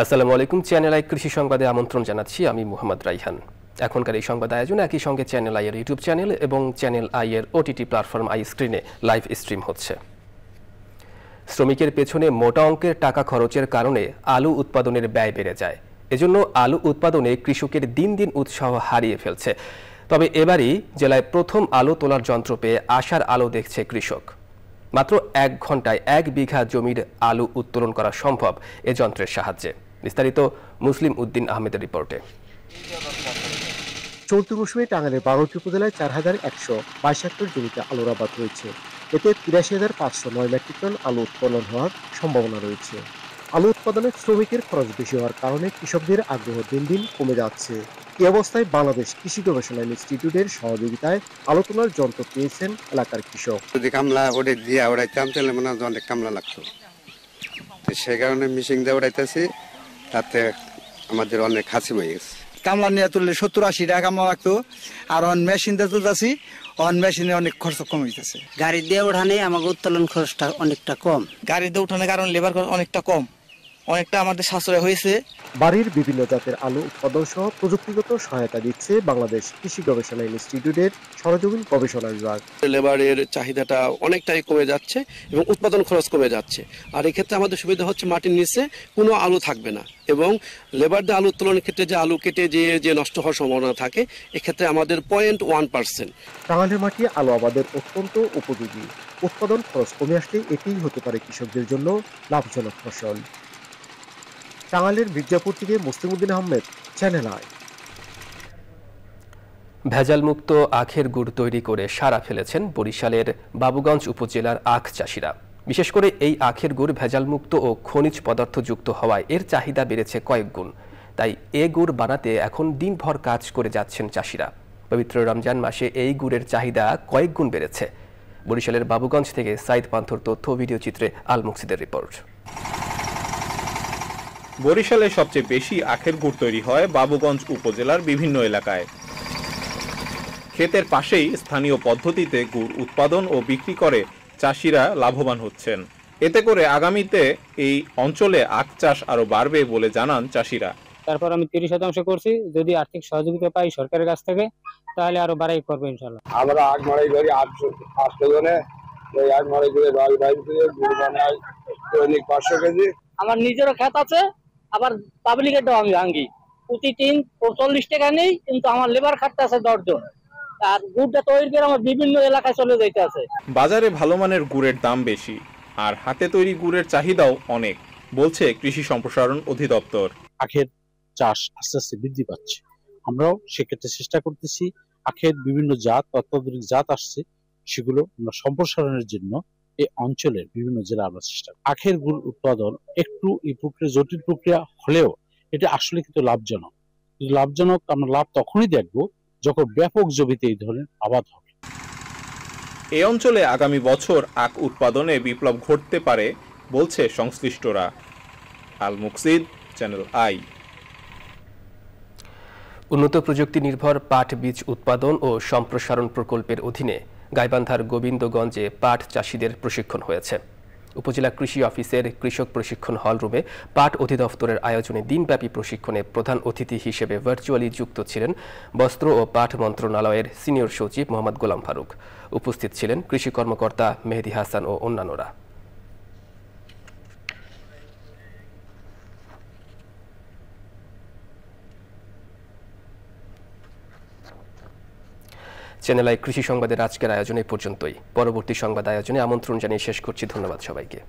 আসসালামু আলাইকুম। Channel I কৃষি সংবাদে আমন্ত্রণ জানাচ্ছি আমি মোহাম্মদ রাইহান। এখনকার এই সংবাদ আয়োজনে একই সঙ্গে চ্যানেল আই এর ইউটিউব চ্যানেল এবং চ্যানেল আই এর ওটিটি প্ল্যাটফর্ম আই স্ক্রিনে লাইভ স্ট্রিম হচ্ছে। শ্রমিকের পেছনে মোটা অঙ্কের টাকা খরচের কারণে আলু উৎপাদনের ব্যয় বেড়ে যায়। এজন্য আলু উৎপাদনে কৃষকের দিন দিন উৎসাহ হারিয়ে ফেলছে। তবে এবারই জেলায় প্রথম আলু তোলার যন্ত্র পেয়ে আশার আলো দেখছে কৃষক। মাত্র ১ ঘন্টায় ১ বিঘা জমির আলু উত্তোলন করা সম্ভব এ যন্ত্রের সাহায্যে। বিস্তারিত মুসলিম উদ্দিন আহমেদের রিপোর্টে। চলতি মৌসুমে টাঙ্গাইলের ১২টি উপজেলায় ৪,১২২ হেক্টর জমিতে আলুর আবাদ হয়েছে। এতে ৮৩,৫০৯ মেট্রিক টন আলু উৎপাদন হওয়ার সম্ভাবনা রয়েছে। আলু উৎপাদনে শ্রমিকের খরচ বেশি হওয়ার কারণে কৃষকদের আগ্রহ দিন দিন কমে যাচ্ছে। এই অবস্থায় বাংলাদেশ কৃষি গবেষণা ইনস্টিটিউটের সহযোগিতায় আলু তোলার যন্ত্র পেয়েছেন এলাকার কৃষক। যদি কামলা ওটা দিয়ে ওড়াইতাম তাহলে মনে হয় অনেক কামলা লাগতো, সে কারণে মেশিন দিয়ে ওড়াইতেছি, তাতে আমাদের অনেক হাসি হয়ে গেছে। কামলা নিয়ে তুললে ৭০-৮০ টাকা কামলা লাগতো, আর অন মেশিন দিয়ে তুলতেছি, অন মেশিনে অনেক খরচ কমে গেছে। গাড়ি দিয়ে ওঠানে আমাকে উত্তোলন খরচটা অনেকটা কম। গাড়ি দিয়ে ওঠানোর কারণে লেবার খরচ অনেকটা কম, অনেকটা আমাদের সাশ্রয় হয়েছে। বাড়ির বিভিন্ন জাতের আলু উৎপাদন সহ প্রযুক্তিগত সহায়তা দিচ্ছে বাংলাদেশ কৃষি গবেষণা ইনস্টিটিউটের সরজমিন গবেষণা বিভাগ। লেবারের চাহিদাটা অনেকটাই কমে যাচ্ছে এবং উৎপাদন খরচ কমে যাচ্ছে। আর এক্ষেত্রে আমাদের সুবিধা হচ্ছে মাটির নিচে কোনো আলু থাকবে না, এবং লেবার দিয়ে আলু উত্তোলনের ক্ষেত্রে যে আলু কেটে যে নষ্ট হওয়ার সম্ভাবনা থাকে, এক্ষেত্রে আমাদের 0.1%। টাঙ্গাইলের মাটি আলু আবাদের অত্যন্ত উপযোগী। উৎপাদন খরচ কমে আসলে এটিই হতে পারে কৃষকদের জন্য লাভজনক ফসল। টাঙ্গাইলের মির্জাপুর থেকে মুসলিম উদ্দিন আহমেদ, চ্যানেল আই। ভেজালমুক্ত আখের গুড় তৈরি করে সাড়া ফেলেছেন বরিশালের বাবুগঞ্জ উপজেলার আখ চাষিরা। বিশেষ করে এই আখের গুড় ভেজালমুক্ত ও খনিজ পদার্থযুক্ত হওয়ায় এর চাহিদা বেড়েছে কয়েক গুণ। তাই এ গুড় বানাতে এখন দিনভর কাজ করে যাচ্ছেন চাষিরা। পবিত্র রমজান মাসে এই গুড়ের চাহিদা কয়েক গুণ বেড়েছে। বরিশালের বাবুগঞ্জ থেকে সাইদ পান্থর তথ্য ভিডিও চিত্রে আল মুকসিদের রিপোর্ট। বরিশালে সবচেয়ে বেশি আখের গুড় তৈরি হয় বাবুগঞ্জ উপজেলার বিভিন্ন এলাকায়। ক্ষেতের পাশেই স্থানীয় পদ্ধতিতে গুড় উৎপাদন ও বিক্রি করে চাষিরা লাভবান হচ্ছেন। এতে করে আগামীতে এই অঞ্চলে আখ চাষ আরো বাড়বে বলে জানান চাষিরা। তারপর আমি 30% করছি, যদি আর্থিক সহযোগিতা পাই সরকারের কাছ থেকে তাহলে আরো বাড়াই করবো ইনশাআল্লাহ। আমরা আখ মারাই করি 800 জনে, এই আখ মারাই করে ভাই করে গুড় বানাই দৈনিক 500 কেজি। আমার নিজেরও ক্ষেত আছে, আবার পাবলিকেরটাও আমি ভাঙ্গি। প্রতি টিন 45 টাকা নেই, কিন্তু আমার লেবার খাটতে আছে 10 জন। আর গুড়টা তৈরি করে আমার বিভিন্ন এলাকায় চলে যাইতে আছে। বাজারে ভালো মানের গুড়ের দাম বেশি, আর হাতে তৈরি গুড়ের চাহিদাও অনেক, বলছে কৃষি সম্প্রসারণ অধিদপ্তর। আখের চাষ আস্তে আস্তে বৃদ্ধি পাচ্ছে, আমরাও সেক্ষেত্রে চেষ্টা করতেছি আখের বিভিন্ন জাত অত্যাধুনিক জাত আসছে, সেগুলো আমরা সম্প্রসারণের জন্য এই অঞ্চলের বিভিন্ন জেলা আমরা চেষ্টা করি। আখের গুড় উৎপাদন একটু এই প্রক্রিয়া জটিল প্রক্রিয়া হলেও এটা আসলে কিন্তু লাভজনক। লাভজনক আমরা লাভ তখনই দেখব যখন ব্যাপক জমিতে এই ধরনের আবাদ হবে। এই অঞ্চলে আগামী বছর আখ উৎপাদনে বিপ্লব ঘটতে পারে বলছে সংশ্লিষ্টরা। আল মুকসিদ, চ্যানেল আই। উন্নত প্রযুক্তি নির্ভর পাট বীজ উৎপাদন ও সম্প্রসারণ প্রকল্পের অধীনে গাইবান্ধার গোবিন্দগঞ্জে পাট চাষিদের প্রশিক্ষণ হয়েছে। উপজেলা কৃষি অফিসের কৃষক প্রশিক্ষণ হলরুমে পাট অধিদপ্তরের আয়োজনে দিনব্যাপী প্রশিক্ষণে প্রধান অতিথি হিসেবে ভার্চুয়ালি যুক্ত ছিলেন বস্ত্র ও পাট মন্ত্রণালয়ের সিনিয়র সচিব মোহাম্মদ গোলাম ফারুক। উপস্থিত ছিলেন কৃষি কর্মকর্তা মেহেদি হাসান ও অন্যান্যরা। চ্যানেল আই কৃষি সংবাদের আজকের আয়োজনে পর্যন্তই। পরবর্তী সংবাদ আয়োজনে আমন্ত্রণ জানিয়ে শেষ করছি। ধন্যবাদ সবাইকে।